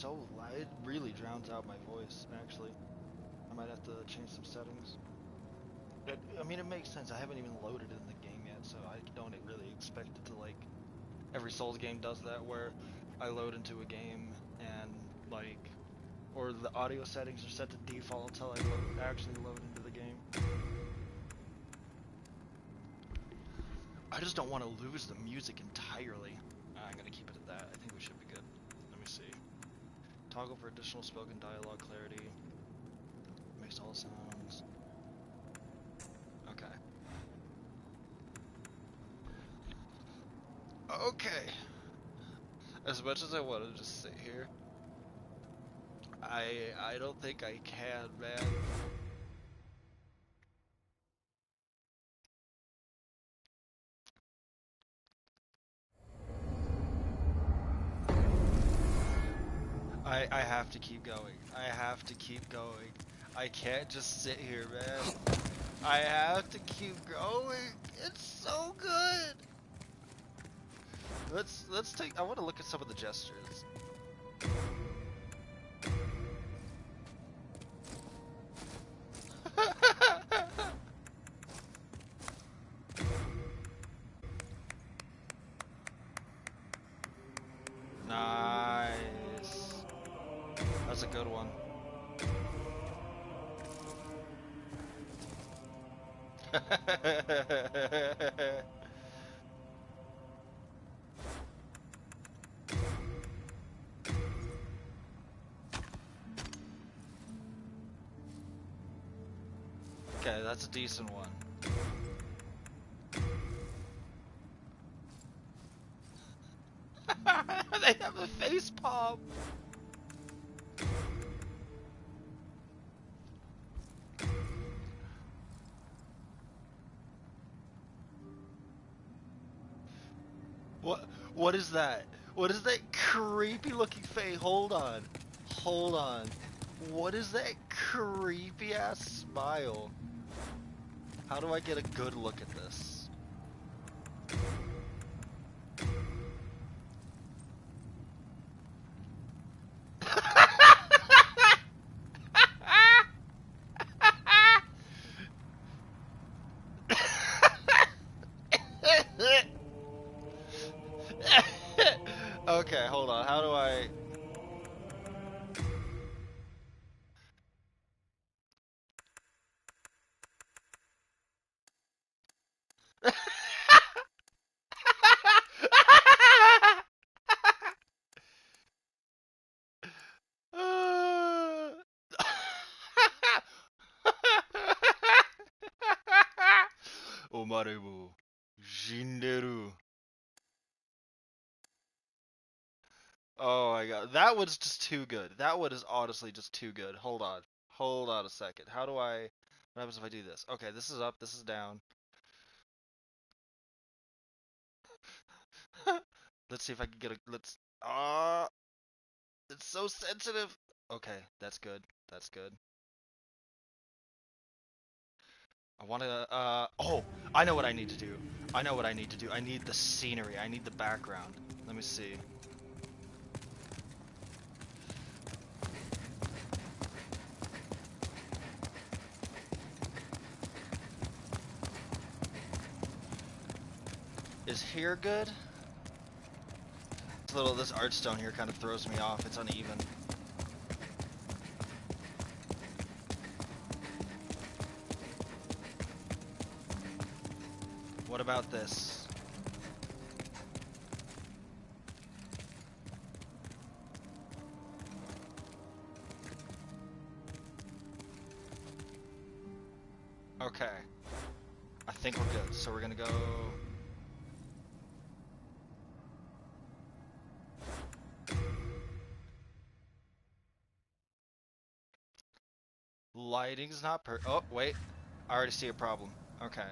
so loud. It really drowns out my voice, actually. I might have to change some settings. But, I mean, it makes sense. I haven't even loaded in the game yet, so I don't really expect it to, like... Every Souls game does that, where I load into a game and, like... Or the audio settings are set to default until I actually load into the game. I just don't want to lose the music entirely. I'm gonna keep it at that. I think we should be good. Let me see. Toggle for additional spoken dialogue clarity. Mix all sounds. Okay. Okay. As much as I want to just sit here, I don't think I can, man. I have to keep going. I have to keep going. I can't just sit here, man. I have to keep going. It's so good. Let's take. I want to look at some of the gestures. Nice. That's a good one. Okay, that's a decent one. They have a face palm. What is that? What is that creepy looking face? Hold on. Hold on. What is that creepy ass smile? How do I get a good look at this? Okay, hold on. How do I... Omarebu Jinderu. Oh my god, that was just too good. That one is honestly just too good. Hold on. Hold on a second. How do I... What happens if I do this? Okay, this is up, this is down. Let's see if I can get a... Let's... Ah! It's so sensitive! Okay, that's good. That's good. I want to... Oh! I know what I need to do. I know what I need to do. I need the scenery. I need the background. Let me see. Is here good? This art stone here kind of throws me off. It's uneven. What about this? Okay. I think we're good. So we're gonna go... Lighting's not oh, wait. I already see a problem. Okay.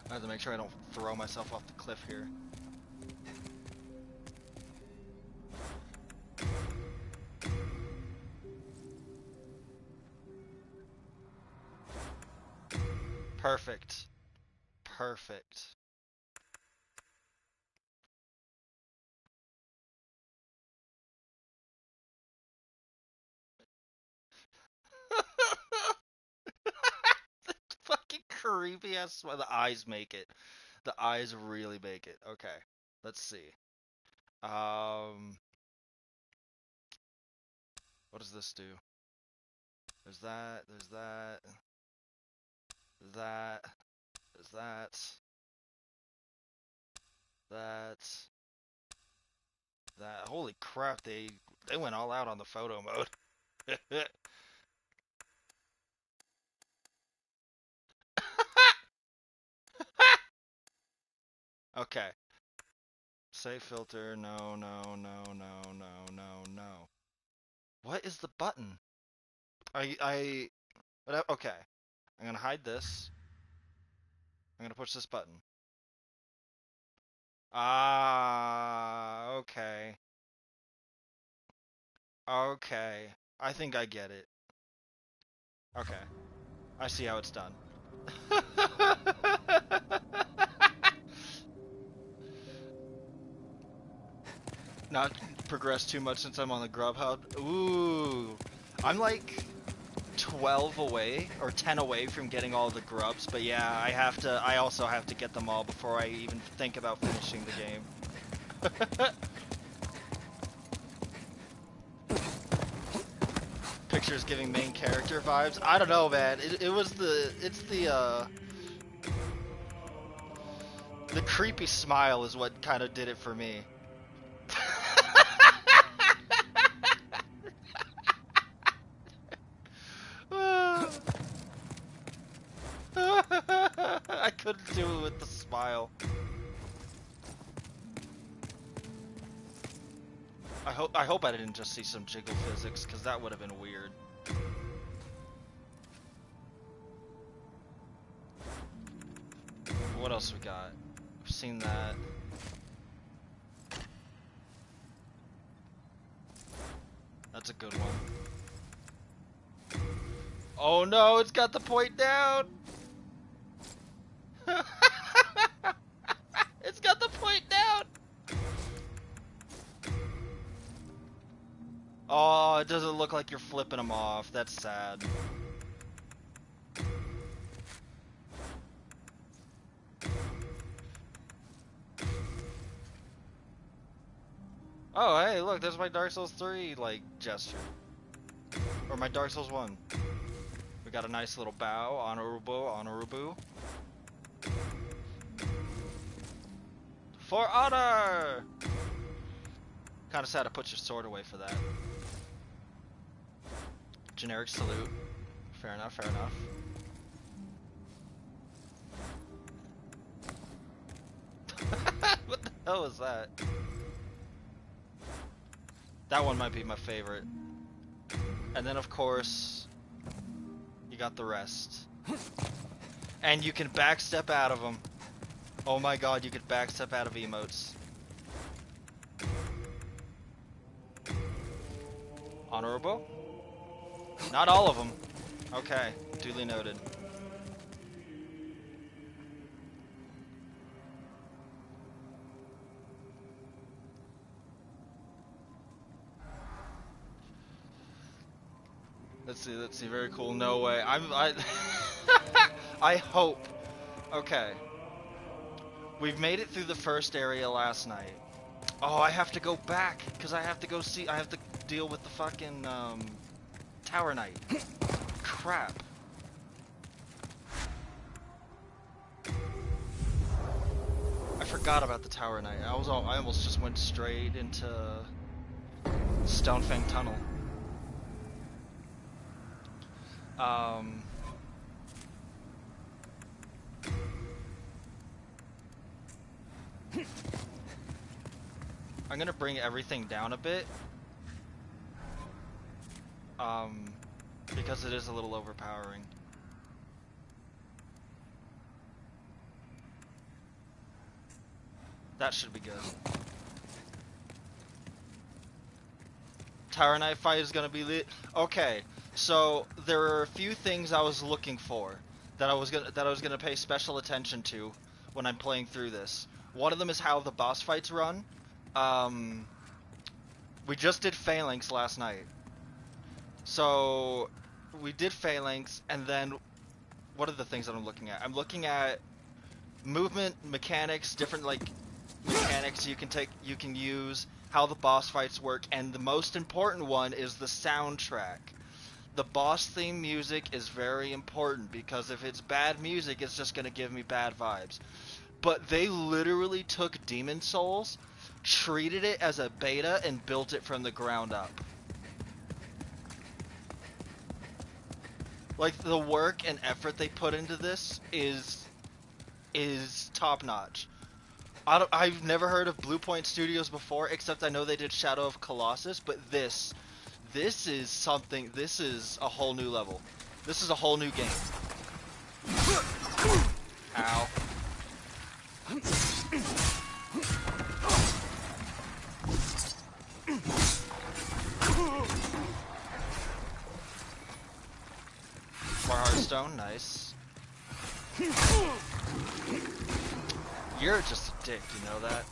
I have to make sure I don't throw myself off the cliff here. Perfect. Perfect. Fucking creepy ass. The eyes make it. The eyes really make it. Okay, let's see. What does this do? There's that. There's that. That. There's that. That. That. Holy crap! They went all out on the photo mode. Okay. Save filter. No, no, no, no, no, no, no. What is the button? Okay. I'm gonna hide this. I'm gonna push this button. Ah, okay. Okay. I think I get it. Okay. I see how it's done. Not progressed too much since I'm on the Grub Hub. Ooh. I'm like 12 away or 10 away from getting all the grubs, but yeah, I also have to get them all before I even think about finishing the game. Pictures giving main character vibes. I don't know, man. It's the creepy smile is what kind of did it for me. I couldn't do it with the smile. I hope I didn't just see some jiggle physics, because that would have been weird. What else we got? We've seen that. That's a good one. Oh no, it's got the point down! It's got the point down! Oh, it doesn't look like you're flipping them off. That's sad. Oh, hey, look, there's my Dark Souls 3, like, gesture. Or my Dark Souls 1. We got a nice little bow, honorable. For honor! Kinda sad to put your sword away for that. Generic salute. Fair enough, fair enough. What the hell is that? That one might be my favorite. And then of course, you got the rest. And you can backstep out of them. Oh my god, you could backstep out of emotes. Honorable? Not all of them. Okay, duly noted. Let's see, very cool. No way. I hope. Okay. We've made it through the first area last night. Oh, I have to go back, because I have to deal with the fucking, Tower Knight. Crap. I forgot about the Tower Knight. I almost just went straight into Stonefang Tunnel. I'm gonna bring everything down a bit. Because it is a little overpowering. That should be good. Tower Knight fight is gonna be lit. Okay, so there are a few things I was looking for that I was gonna pay special attention to when I'm playing through this. One of them is how the boss fights run. We just did Phalanx last night. So we did phalanx, and then what are the things that I'm looking at? I'm looking at movement mechanics, different like mechanics you can use, how the boss fights work, and the most important one is the soundtrack. The boss theme music is very important because if it's bad music, it's just gonna give me bad vibes. But they literally took Demon Souls, treated it as a beta, and built it from the ground up. Like, the work and effort they put into this is top notch. I've never heard of Bluepoint Studios before, except I know they did Shadow of Colossus, but this is something, this is a whole new level. This is a whole new game. Ow. More Hearthstone, nice. You're just a dick, you know that?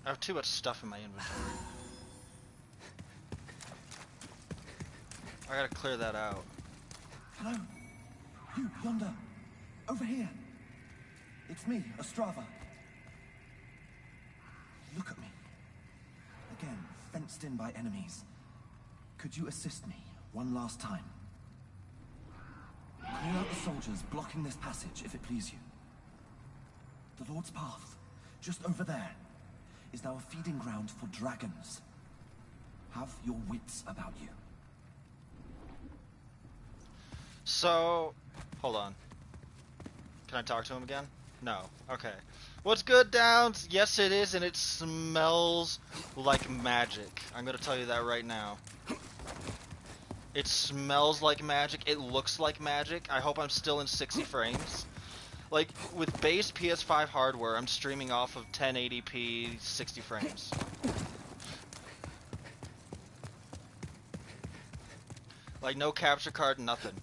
I have too much stuff in my inventory. I gotta clear that out. Hello? You, yonder. Over here. It's me, Ostrava. Look at me. Again, fenced in by enemies. Could you assist me one last time? Call out the soldiers blocking this passage, if it please you. The Lord's Path, just over there, is now a feeding ground for dragons. Have your wits about you. So, hold on. Can I talk to him again? No. Okay. What's good, Downs? Yes, it is, and it smells like magic. I'm gonna tell you that right now. It smells like magic. It looks like magic. I hope I'm still in 60 frames. Like, with base PS5 hardware, I'm streaming off of 1080p 60 frames. Like, no capture card, nothing.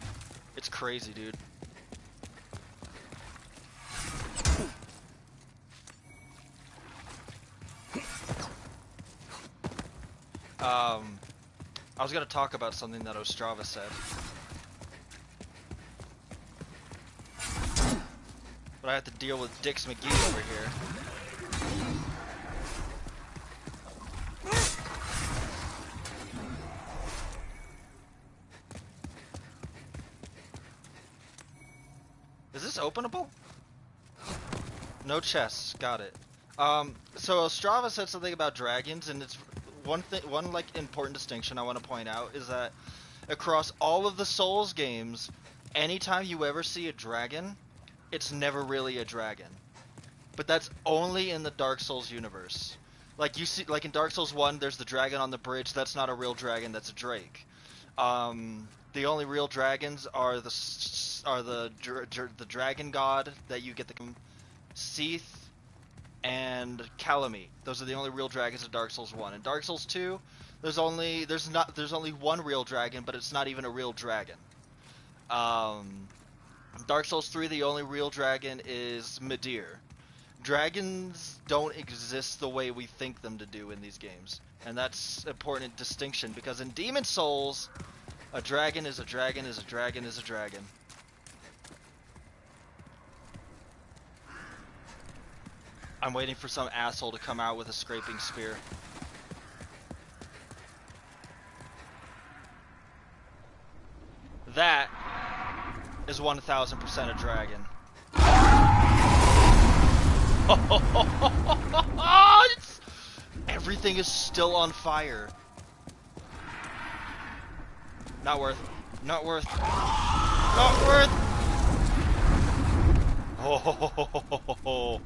It's crazy, dude. I was gonna talk about something that Ostrava said. But I have to deal with Dix McGee over here. Is this openable? No chests, got it. So Ostrava said something about dragons, and it's one like important distinction I want to point out is that across all of the Souls games, anytime you ever see a dragon, it's never really a dragon. But that's only in the Dark Souls universe. Like you see, like in Dark Souls 1, there's the dragon on the bridge. That's not a real dragon. That's a drake. The only real dragons are the dragon god that you get the Seath and Calamite. Those are the only real dragons in Dark Souls 1. In Dark Souls 2, there's only one real dragon, but it's not even a real dragon. Dark Souls 3, the only real dragon is Midir. Dragons don't exist the way we think them to do in these games. And that's an important distinction, because in Demon Souls, a dragon is a dragon is a dragon is a dragon. I'm waiting for some asshole to come out with a scraping spear. That is 1000% a dragon. Everything is still on fire. Not worth. Not worth. Not worth. Oh.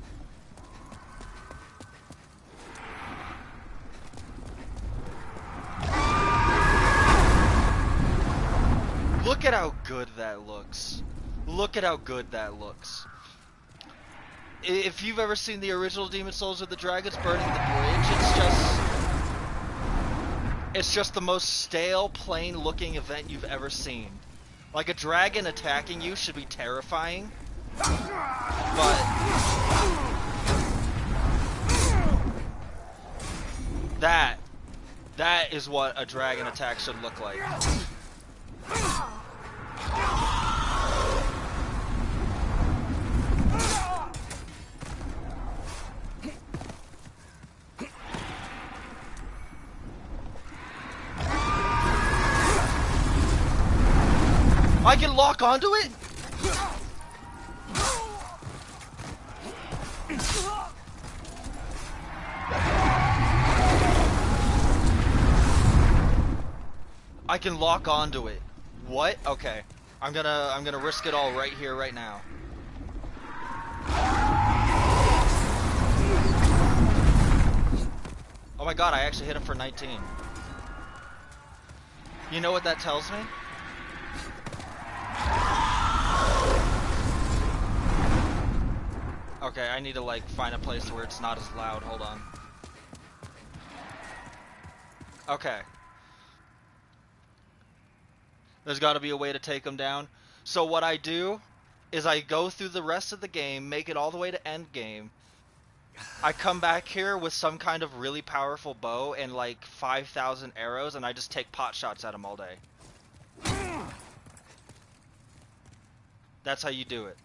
Look at how good that looks. Look at how good that looks. If you've ever seen the original Demon Souls with the dragons burning the bridge, It's just the most stale, plain-looking event you've ever seen. Like, a dragon attacking you should be terrifying, but that is what a dragon attack should look like. I can lock onto it? I can lock onto it. What? Okay. I'm gonna risk it all right here, right now. Oh my god, I actually hit him for 19. You know what that tells me? Okay, I need to like find a place where it's not as loud. Hold on. Okay. There's got to be a way to take them down. So what I do is I go through the rest of the game, make it all the way to end game. I come back here with some kind of really powerful bow and like 5,000 arrows, and I just take pot shots at them all day. That's how you do it.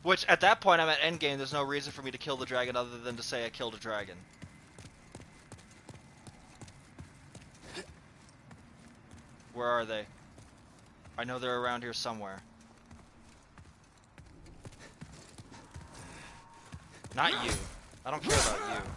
Which, at that point, I'm at endgame. There's no reason for me to kill the dragon other than to say I killed a dragon. Where are they? I know they're around here somewhere. Not you. I don't care about you.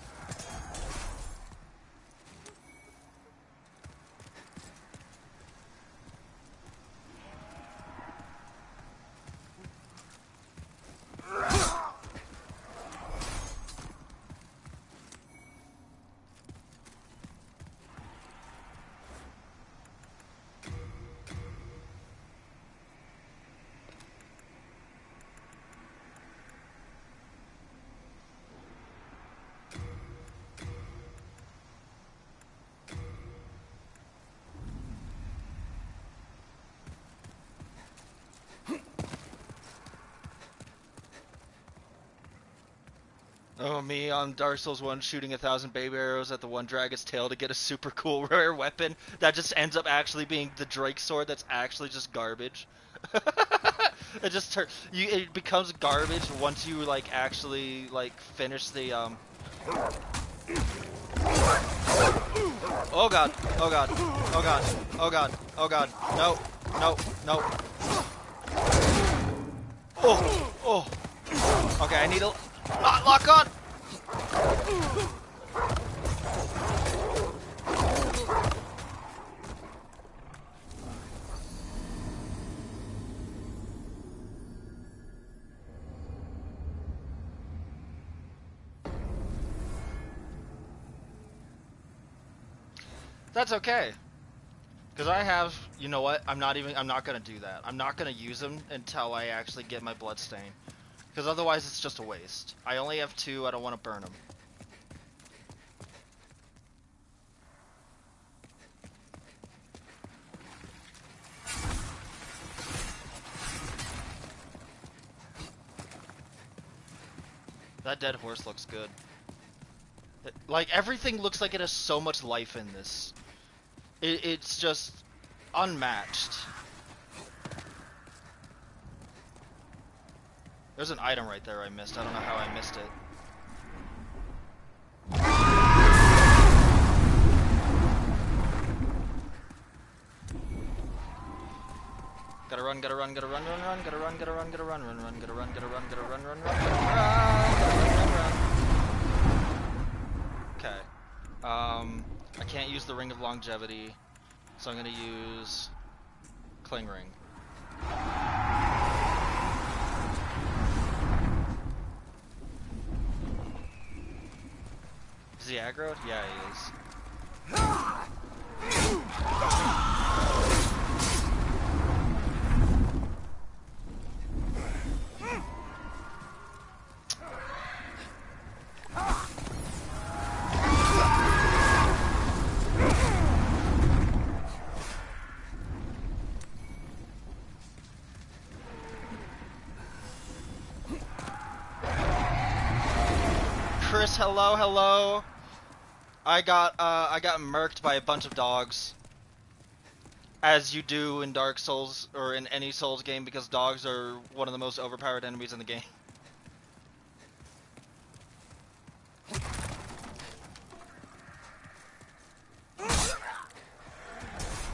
Oh, me on Dark Souls 1 shooting 1,000 baby arrows at the one dragon's tail to get a super cool rare weapon that just ends up actually being the Drake sword that's actually just garbage. It becomes garbage once you like actually like finish the Oh god, oh god, oh god, oh god, oh god, no, no, no. Oh, oh. Okay, I need a lock on! That's okay. Because I have, you know what, I'm not gonna do that. I'm not gonna use them until I actually get my bloodstain. Because otherwise it's just a waste. I only have 2, I don't want to burn them. That dead horse looks good. Like, everything looks like it has so much life in this. It's just unmatched. There's an item right there I missed. I don't know how I missed it. Gotta run, gotta run, gotta run, run, run, gotta run, gotta run, gotta run, run, run, gotta run, gotta run, gotta run, run, run, run. Okay. I can't use the Ring of Longevity, so I'm gonna use Cling Ring. Is he aggroed? Yeah, he is. Chris, hello, hello. I got murked by a bunch of dogs. As you do in Dark Souls, or in any Souls game, because dogs are one of the most overpowered enemies in the game.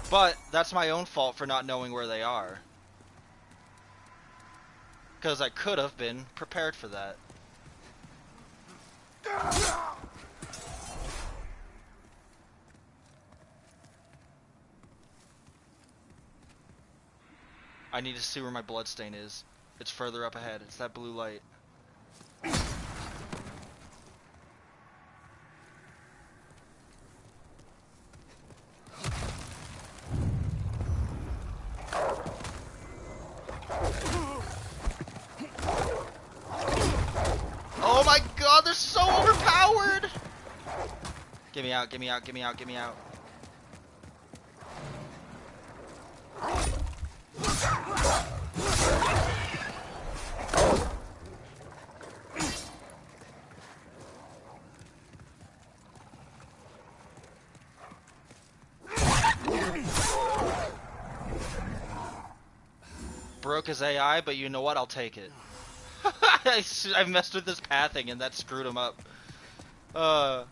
But, that's my own fault for not knowing where they are. Because I could have been prepared for that. I need to see where my bloodstain is. It's further up ahead. It's that blue light. Oh my god, they're so overpowered! Get me out, get me out, get me out, get me out. Broke his AI, but you know what? I'll take it. I messed with his pathing and that screwed him up. I'm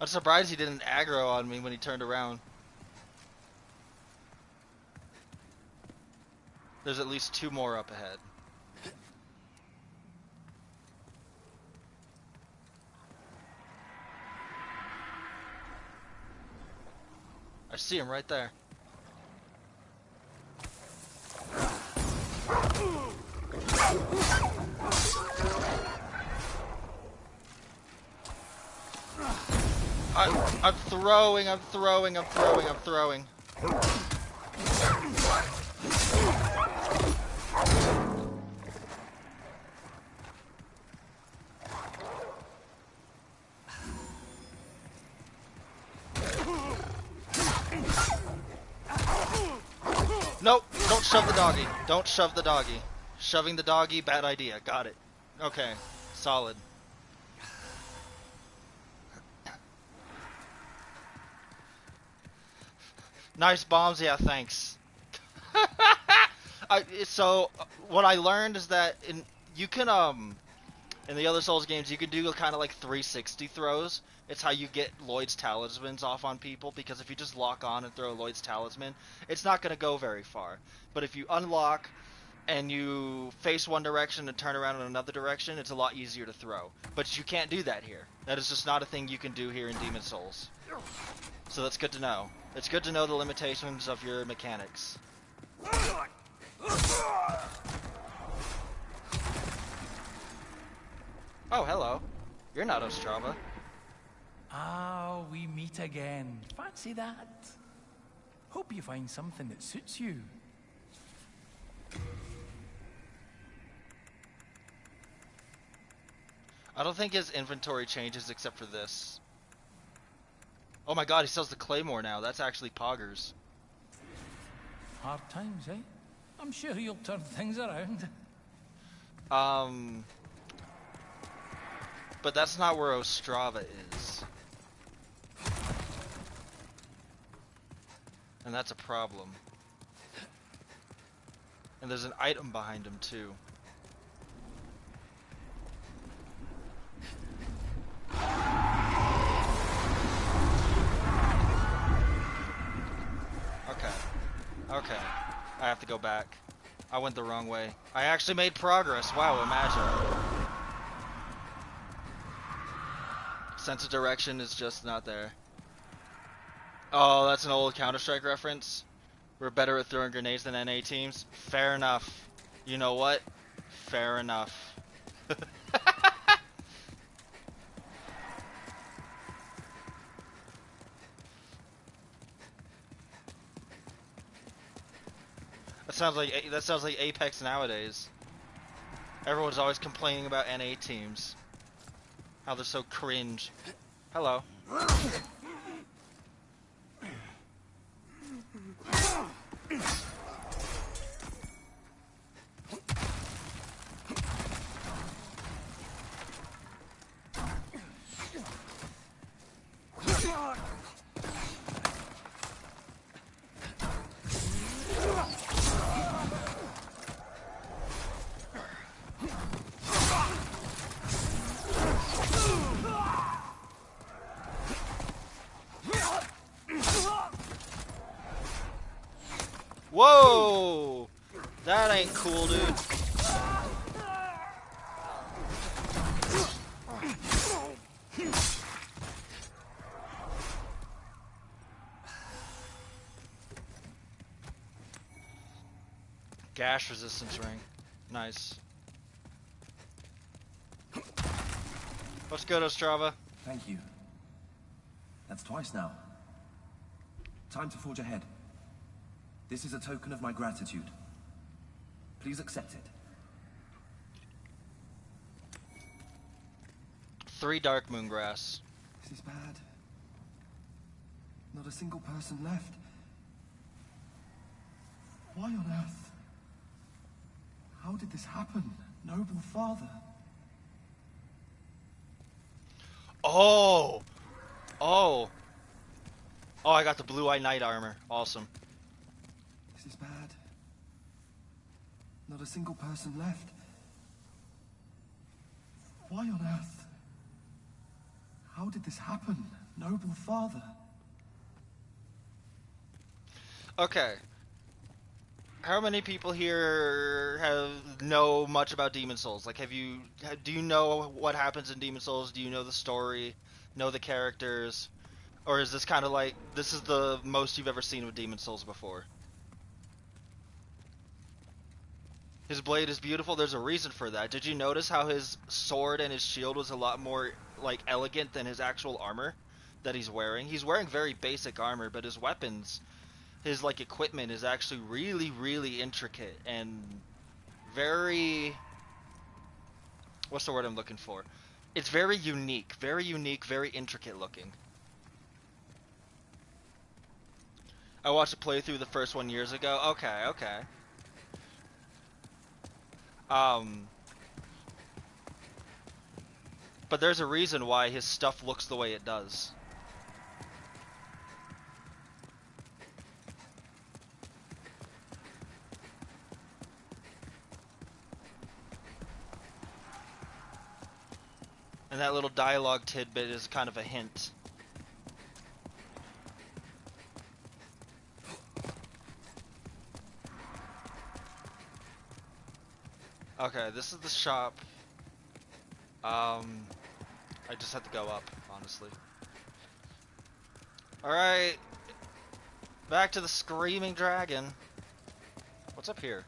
surprised he didn't aggro on me when he turned around. There's at least 2 more up ahead. I see him right there. I'm throwing. Nope, don't shove the doggy. Don't shove the doggy. Shoving the doggy, bad idea. Got it. Okay, solid. Nice bombs, yeah, thanks. So, what I learned is that you can, in the other Souls games, you can do kind of like 360 throws. It's how you get Lloyd's talismans off on people, because if you just lock on and throw Lloyd's talisman, it's not going to go very far. But if you unlock and you face one direction and turn around in another direction, it's a lot easier to throw. But you can't do that here. That is just not a thing you can do here in Demon Souls. So that's good to know. It's good to know the limitations of your mechanics. Oh, hello. You're not Ostrava. Ah, we meet again. Fancy that. Hope you find something that suits you. I don't think his inventory changes except for this. Oh my god, he sells the claymore now. That's actually poggers. Hard times, eh? I'm sure you'll turn things around. But that's not where Ostrava is. And that's a problem. And there's an item behind him too. Okay. I have to go back. I went the wrong way. I actually made progress. Wow, imagine. Sense of direction is just not there. Oh, that's an old Counter-Strike reference. We're better at throwing grenades than NA teams. Fair enough. You know what? Fair enough. That sounds like Apex nowadays. Everyone's always complaining about NA teams. How they're so cringe. Hello. Whoa! That ain't cool, dude. Gash resistance ring. Nice. Let's go to Strava. Thank you. That's twice now. Time to forge ahead. This is a token of my gratitude. Please accept it. 3 dark moon grass. This is bad. Not a single person left. Why on earth? How did this happen, noble father? Oh! Oh! Oh, I got the blue-eye knight armor. Awesome. This is bad. Not a single person left. Why on earth? How did this happen, noble father? Okay. How many people here know much about Demon Souls? Like, do you know what happens in Demon Souls? Do you know the story? Know the characters? Or is this kind of like, this is the most you've ever seen of Demon Souls before? His blade is beautiful. There's a reason for that. Did you notice how his sword and his shield was a lot more, like, elegant than his actual armor that he's wearing? He's wearing very basic armor, but his weapons, his, like, equipment is actually really, really intricate and very... What's the word I'm looking for? It's very unique, very intricate looking. I watched a playthrough the first one years ago. Okay. But there's a reason why his stuff looks the way it does. And that little dialogue tidbit is kind of a hint. Okay, this is the shop. I just have to go up, honestly. Alright. Back to the Screaming Dragon. What's up here?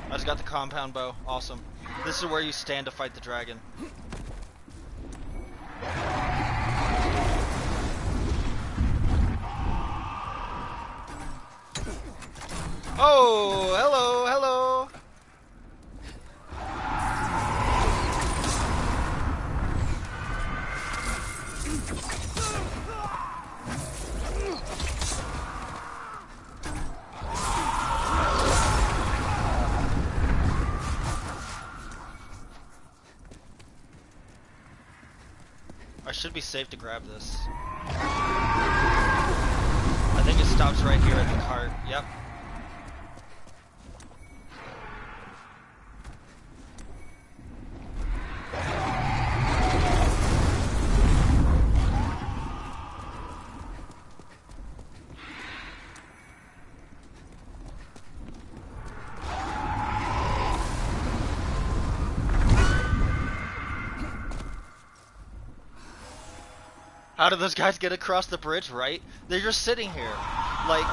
I just got the compound bow. Awesome. This is where you stand to fight the dragon. Oh, hello. I should be safe to grab this. I think it stops right here at the cart. Yep. How did those guys get across the bridge, right? They're just sitting here. Like,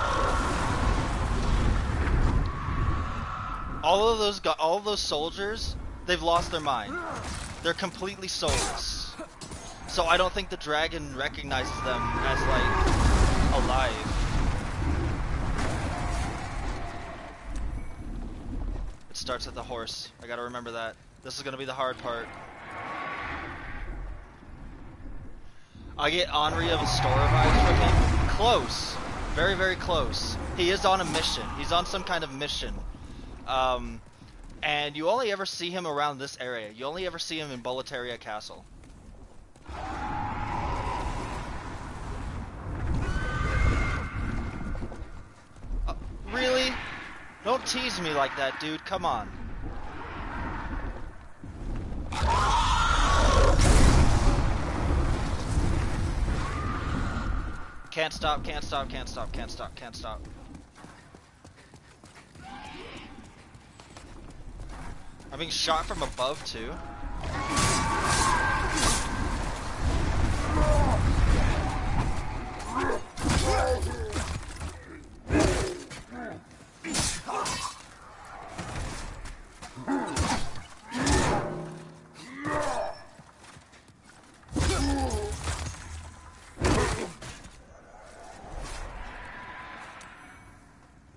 all of those soldiers, they've lost their mind. They're completely soulless. So I don't think the dragon recognizes them as, like, alive. It starts at the horse. I gotta remember that. This is gonna be the hard part. I get Henri of a Store vibes from him. Close. Very, very close. He is on a mission. He's on some kind of mission. And you only ever see him around this area. You only ever see him in Boletaria Castle. Really? Don't tease me like that, dude. Come on. Can't stop, can't stop, can't stop, can't stop, can't stop. I'm being shot from above too.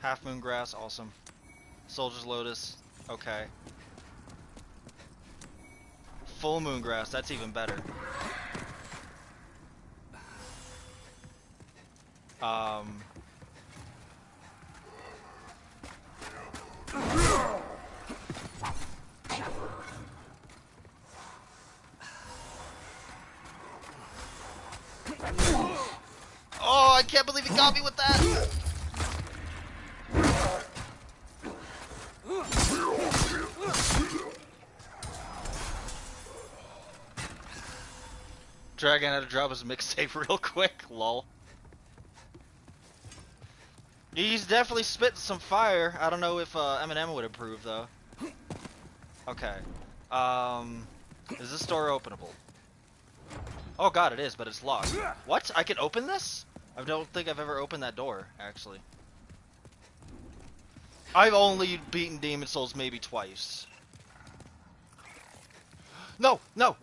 Half moon grass, awesome. Soldier's lotus, okay. Full moon grass, that's even better. Oh, I can't believe he got me with that! Dragon had to drop his mixtape real quick, lol. He's definitely spitting some fire. I don't know if Eminem would approve though. Okay. Is this door openable? Oh god, it is, but it's locked. What? I can open this? I don't think I've ever opened that door, actually. I've only beaten Demon Souls maybe twice. No! No!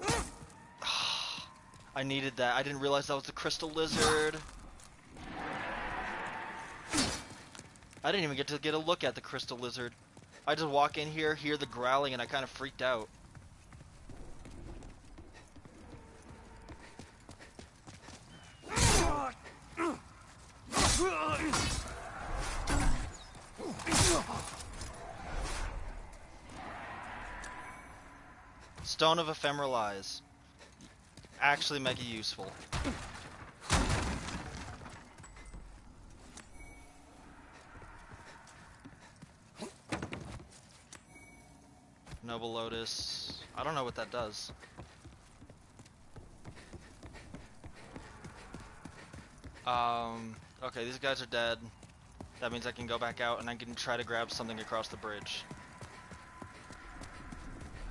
I needed that. I didn't realize that was the crystal lizard. I didn't even get to get a look at the crystal lizard. I just walk in here, hear the growling, and I kind of freaked out. Stone of Ephemeral Eyes. Actually mega useful. Noble Lotus. I don't know what that does. Okay, these guys are dead. That means I can go back out and I can try to grab something across the bridge.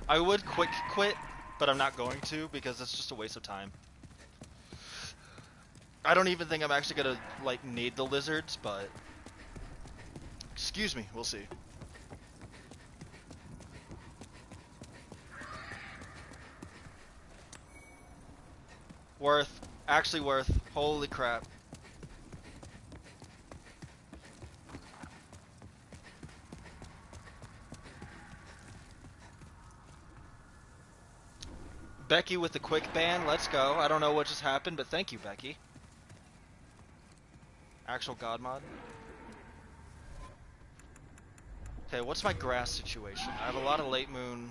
I would quick quit, but I'm not going to because it's just a waste of time. I don't even think I'm actually gonna like need the lizards, but excuse me, we'll see. Worth, actually worth. Holy crap. Becky with the quick ban, let's go. I don't know what just happened, but thank you, Becky. Actual god mod. Okay, what's my grass situation? I have a lot of late moon.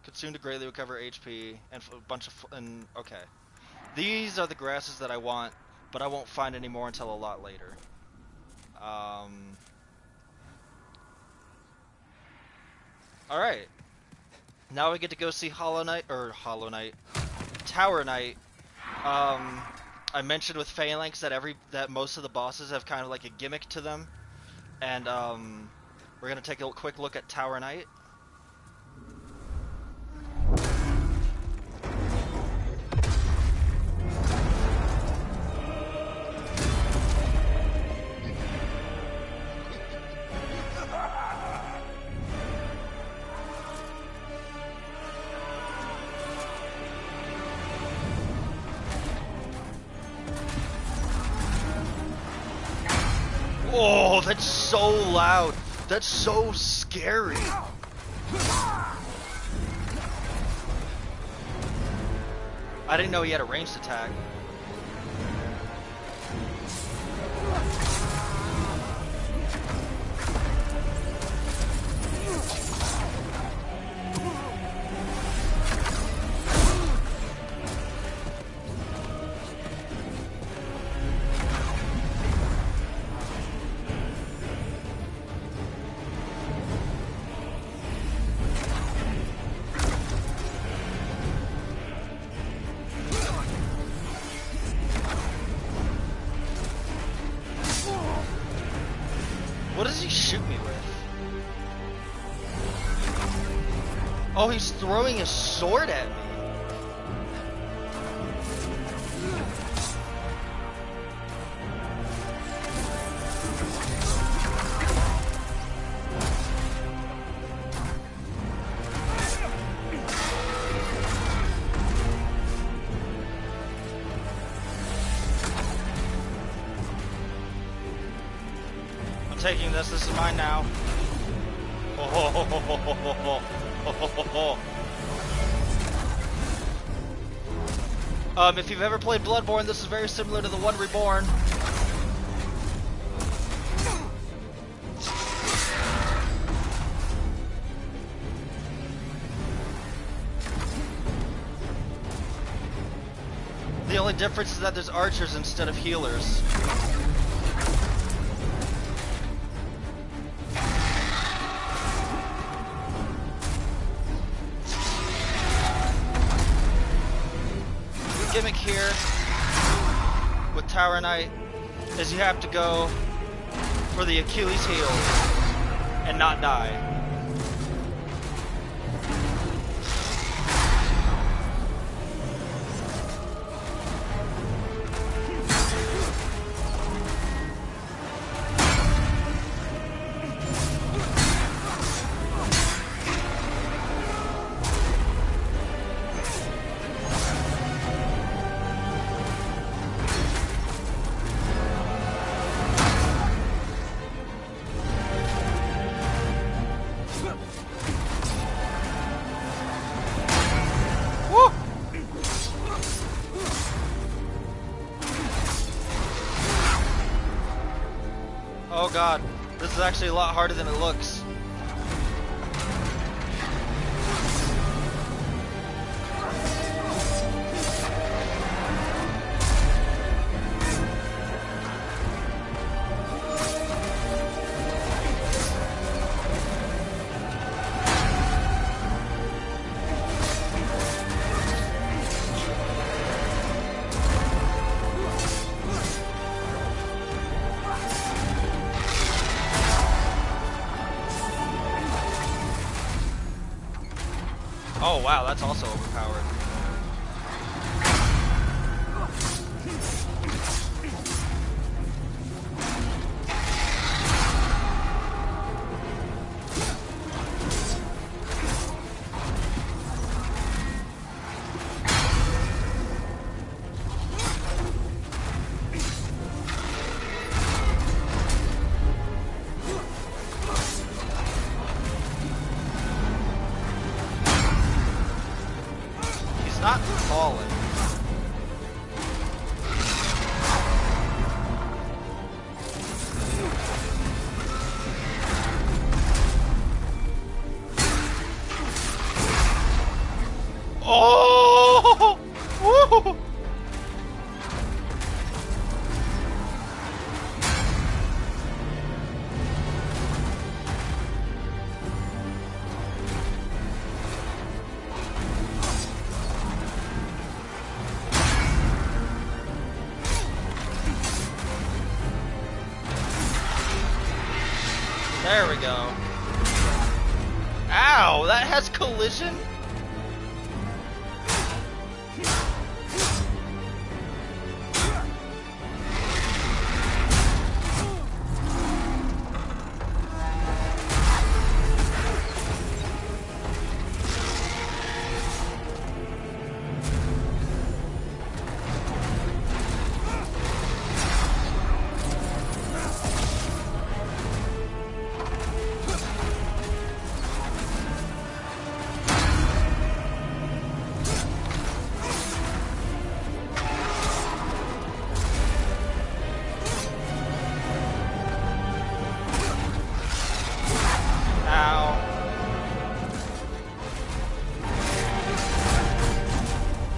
Consume to greatly recover HP and a bunch of okay. These are the grasses that I want, but I won't find any more until a lot later. Alright. Now we get to go see Tower Knight. I mentioned with Phalanx that most of the bosses have kind of like a gimmick to them. And we're gonna take a quick look at Tower Knight. Oh, that's so loud. That's so scary. I didn't know he had a ranged attack. he shoot me with? Oh, he's throwing his sword at me. I'm taking this. This is mine now. If you've ever played Bloodborne, this is very similar to the one Reborn. The only difference is that there's archers instead of healers. Gimmick here with Tower Knight is you have to go for the Achilles heel and not die. Oh god, this is actually a lot harder than it looks. Oh wow, that's also overpowered. Not falling. Oh! Woo! There we go. Ow, that has collision?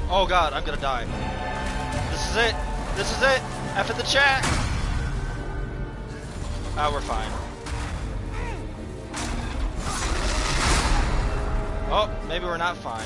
Oh god, I'm gonna die. This is it. This is it. F in the chat. Oh, we're fine. Oh, maybe we're not fine.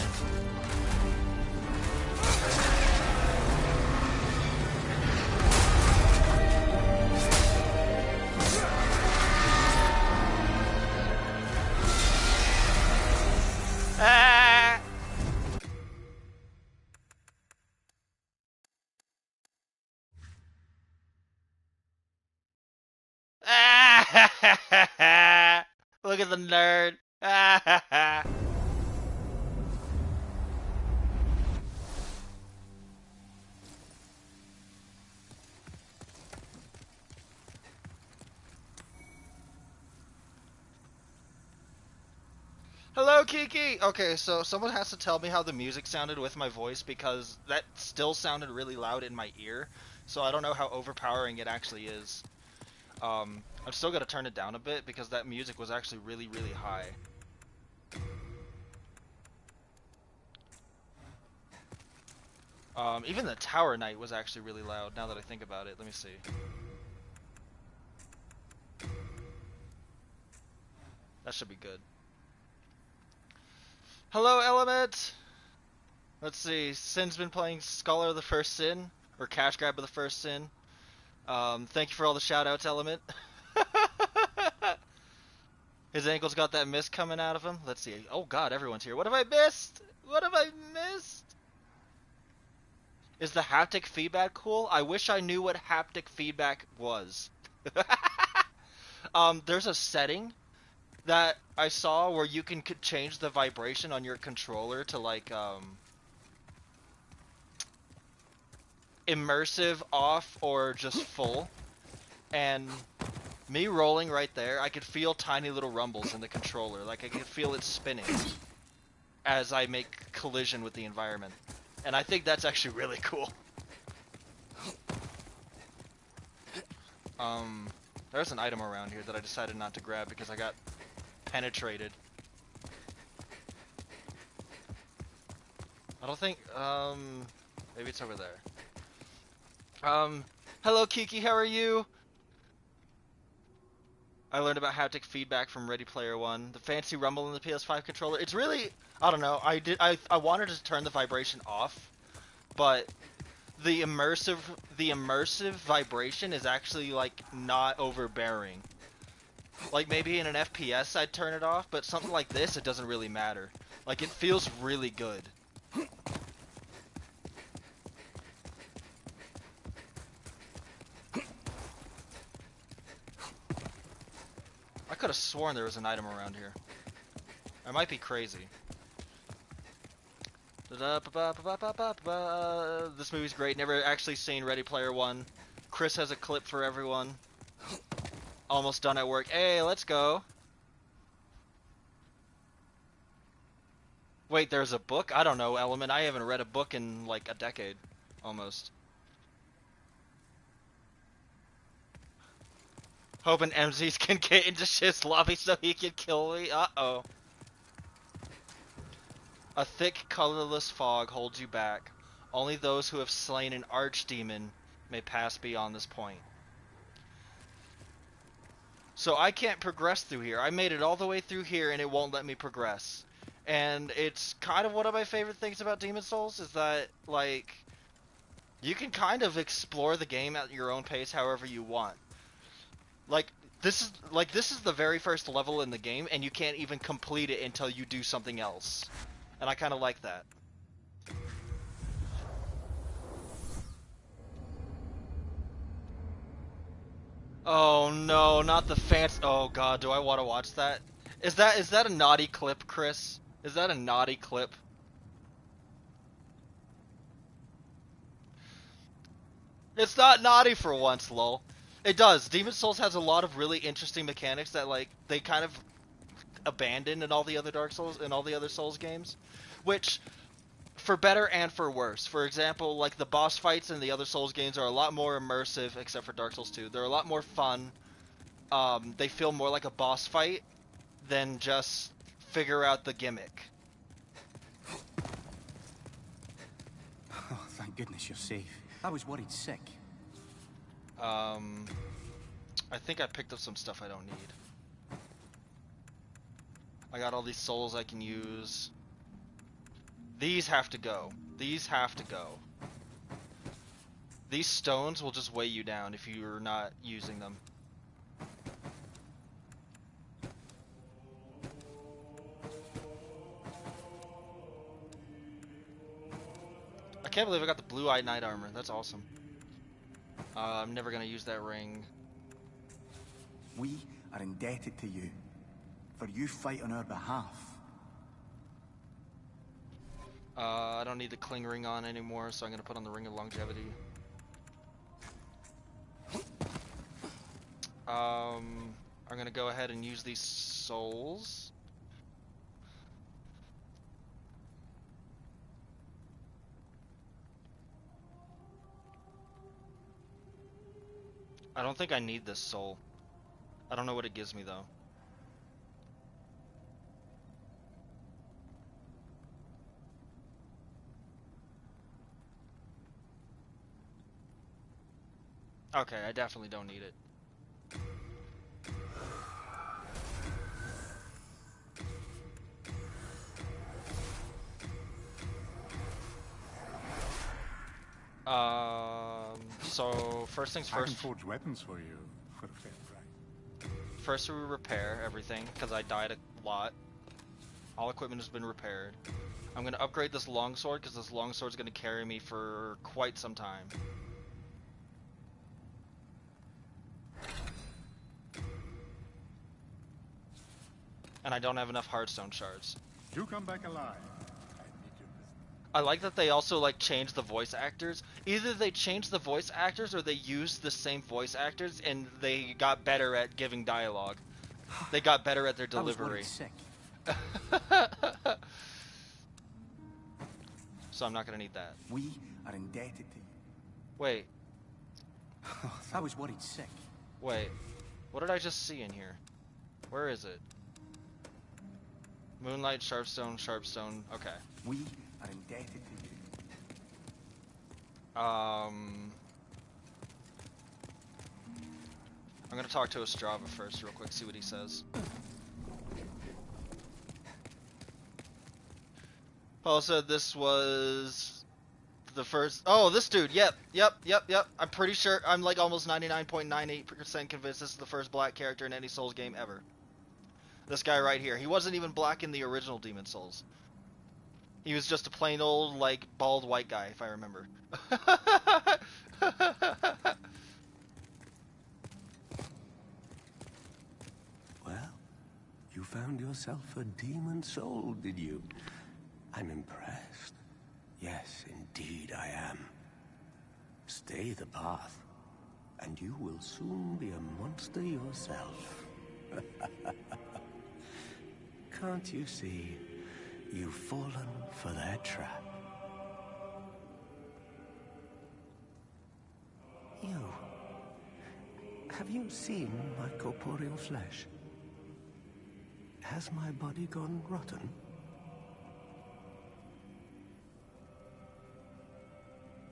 Look at the nerd. Hello, Kiki! Okay, so someone has to tell me how the music sounded with my voice because that still sounded really loud in my ear, so I don't know how overpowering it actually is. I'm still gonna turn it down a bit because that music was actually really, really high. Even the Tower Knight was actually really loud now that I think about it. Let me see. That should be good. Hello, Element! Let's see. Sin's been playing Scholar of the First Sin, or Cash Grab of the First Sin. Thank you for all the shoutouts, Element. His ankle's got that mist coming out of him. Let's see. Oh god, everyone's here. What have I missed? What have I missed? Is the haptic feedback cool? I wish I knew what haptic feedback was. There's a setting that I saw where you can change the vibration on your controller to like immersive, off, or just full. And me rolling right there, I could feel tiny little rumbles in the controller. Like I could feel it spinning as I make collision with the environment. And I think that's actually really cool. There's an item around here that I decided not to grab because I got penetrated. I don't think, maybe it's over there. Hello Kiki, how are you? I learned about haptic feedback from Ready Player One. The fancy rumble in the PS5 controller. It's really, I don't know. I wanted to turn the vibration off, but the immersive vibration is actually like not overbearing. Like maybe in an FPS I'd turn it off, but something like this it doesn't really matter. Like it feels really good. I could have sworn there was an item around here. I might be crazy. This movie's great. Never actually seen Ready Player One. Chris has a clip for everyone. Almost done at work. Hey, let's go. Wait, there's a book? I don't know, Element. I haven't read a book in like a decade. Almost. Hoping MZs can get into shit's lobby so he can kill me. Uh-oh. A thick, colorless fog holds you back. Only those who have slain an archdemon may pass beyond this point. So I can't progress through here. I made it all the way through here and it won't let me progress. And it's kind of one of my favorite things about Demon's Souls is that, like, you can kind of explore the game at your own pace however you want. Like this is the very first level in the game and you can't even complete it until you do something else. And I kind of like that. Oh no, not the fancy. Oh god, do I want to watch that? Is that a naughty clip, Chris? Is that a naughty clip? It's not naughty for once, lol. It does. Demon's Souls has a lot of really interesting mechanics that like they kind of abandoned in all the other Dark Souls and all the other Souls games, which for better and for worse. For example, like the boss fights in the other Souls games are a lot more immersive, except for Dark Souls 2. They're a lot more fun. They feel more like a boss fight than just figure out the gimmick. Oh, thank goodness you're safe. I was worried sick. I think I picked up some stuff I don't need. I got all these souls I can use. These have to go. These have to go. These stones will just weigh you down if you're not using them. I can't believe I got the blue-eyed knight armor. That's awesome. I'm never gonna use that ring. We are indebted to you For you fight on our behalf. I don't need the cling ring on anymore, so I'm gonna put on the ring of longevity. I'm gonna go ahead and use these souls. I don't think I need this soul. I don't know what it gives me though. Okay, I definitely don't need it. So first things I can first. forge weapons for you for a fair price. First we repair everything, because I died a lot. All equipment has been repaired. I'm going to upgrade this longsword, because this longsword is going to carry me for quite some time. And I don't have enough hardstone shards. You come back alive. I need your business. I like that they also like change the voice actors. Either they changed the voice actors or they used the same voice actors and they got better at giving dialogue. They got better at their delivery. sick. So I'm not gonna need that. We are indebted to you. Wait, I was worried sick. wait. What did I just see in here? Where is it? Moonlight, Sharpstone, Sharpstone. Okay. We are indebted to you. I'm gonna talk to Ostrava first real quick, see what he says. Paul said this was the first. Oh, this dude. Yep. I'm pretty sure. I'm like almost 99.98% convinced this is the first black character in any Souls game ever. This guy right here. He wasn't even black in the original Demon Souls. He was just a plain old, like, bald white guy, if I remember. Well, you found yourself a demon soul, did you? I'm impressed. Yes, indeed I am. Stay the path, and you will soon be a monster yourself. Can't you see? You've fallen for their trap. You... Have you seen my corporeal flesh? Has my body gone rotten?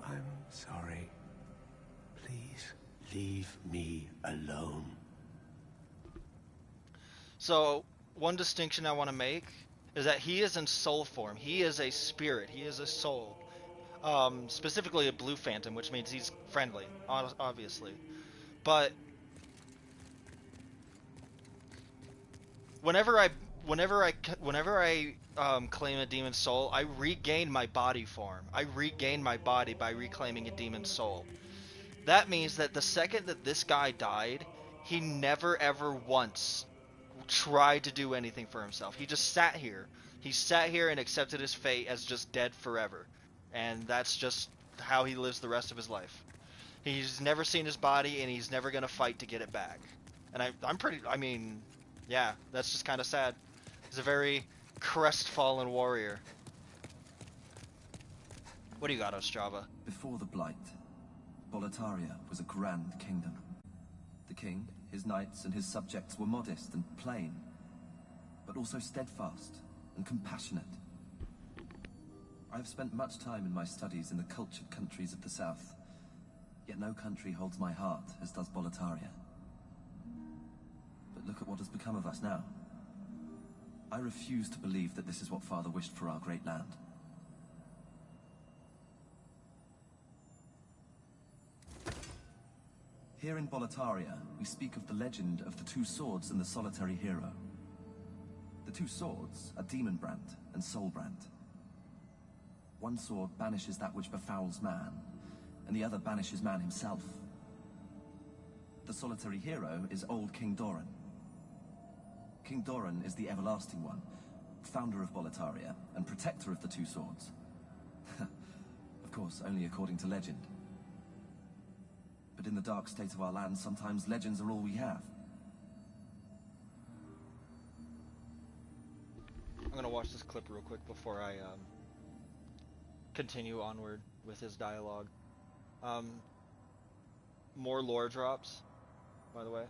I'm sorry. Please, leave me alone. So, one distinction I want to make is that he is in soul form. He is a spirit. He is a soul. Specifically a blue phantom, which means he's friendly, obviously. But whenever I claim a demon soul, I regain my body form. I regain my body by reclaiming a demon soul. That means that the second that this guy died, he never ever once tried to do anything for himself. He just sat here. He sat here and accepted his fate as just dead forever. And that's just how he lives the rest of his life. He's never seen his body, and he's never gonna fight to get it back. And I mean, yeah, that's just kind of sad. He's a very crestfallen warrior. What do you got, Ostrava? Before the Blight, Boletaria was a grand kingdom. The king, his knights, and his subjects were modest and plain, but also steadfast and compassionate. I have spent much time in my studies in the cultured countries of the south, yet no country holds my heart as does Boletaria. But look at what has become of us now. I refuse to believe that this is what Father wished for our great land. Here in Boletaria, we speak of the legend of the two swords and the solitary hero. The two swords are Demonbrand and Soulbrand. One sword banishes that which befouls man, and the other banishes man himself. The solitary hero is old King Doran. King Doran is the Everlasting One, founder of Boletaria, and protector of the Two Swords. Of course, only according to legend. But in the dark state of our land, sometimes legends are all we have. I'm gonna watch this clip real quick before I continue onward with his dialogue. More lore drops, by the way.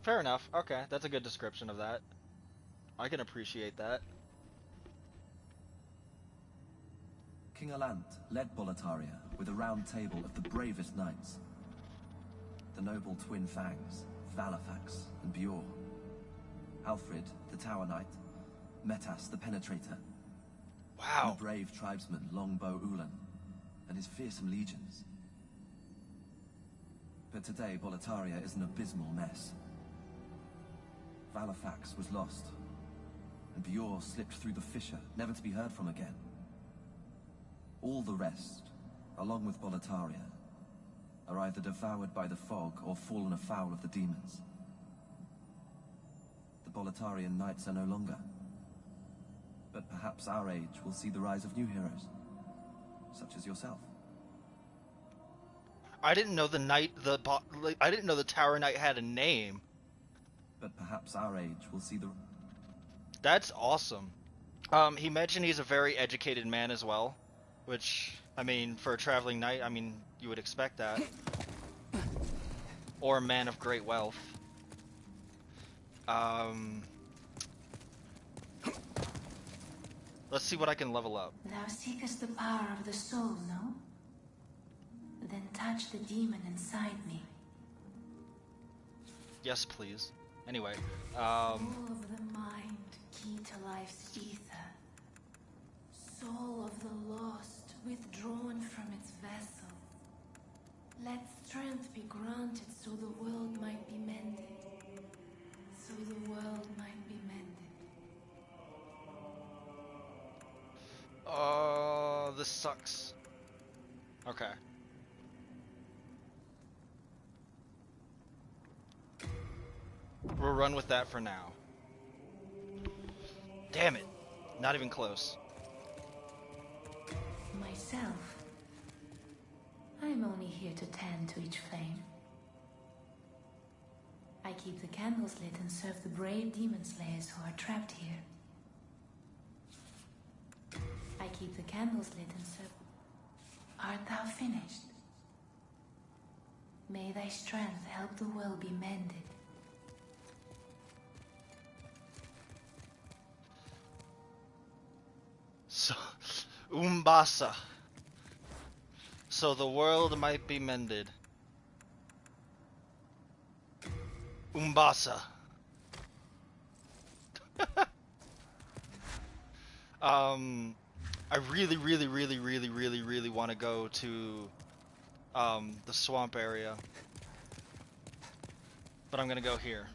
Fair enough. Okay, that's a good description of that. I can appreciate that. King Alant led Boletaria with a round table of the bravest knights. The noble twin Fangs, Valifax and Bjor. Alfred, the Tower Knight. Metas, the Penetrator. Wow. And the brave tribesman Longbow Ulan and his fearsome legions. But today, Boletaria is an abysmal mess. Valifax was lost, and Bjor slipped through the fissure, never to be heard from again. All the rest, along with Boletaria, are either devoured by the fog or fallen afoul of the demons. The Boletarian knights are no longer. But perhaps our age will see the rise of new heroes, such as yourself. I didn't know I didn't know the Tower Knight had a name. But perhaps our age will see the... That's awesome. He mentioned he's a very educated man as well, which, I mean, for a traveling knight, I mean, you would expect that. Or a man of great wealth. Let's see what I can level up. Thou seekest the power of the soul, no? Then touch the demon inside me. Yes, please. Anyway, Full of the mind, key to life's ether. Soul of the lost, withdrawn from its vessel. Let strength be granted so the world might be mended. So the world might be mended. This sucks. Okay. We'll run with that for now. Damn it. Not even close. Myself. I'm only here to tend to each flame. I keep the candles lit and serve the brave demon slayers who are trapped here. I keep the candles lit and serve... Art thou finished? May thy strength help the world be mended. So, Umbasa. So the world might be mended. Umbasa. I really want to go to the swamp area. But I'm gonna go here.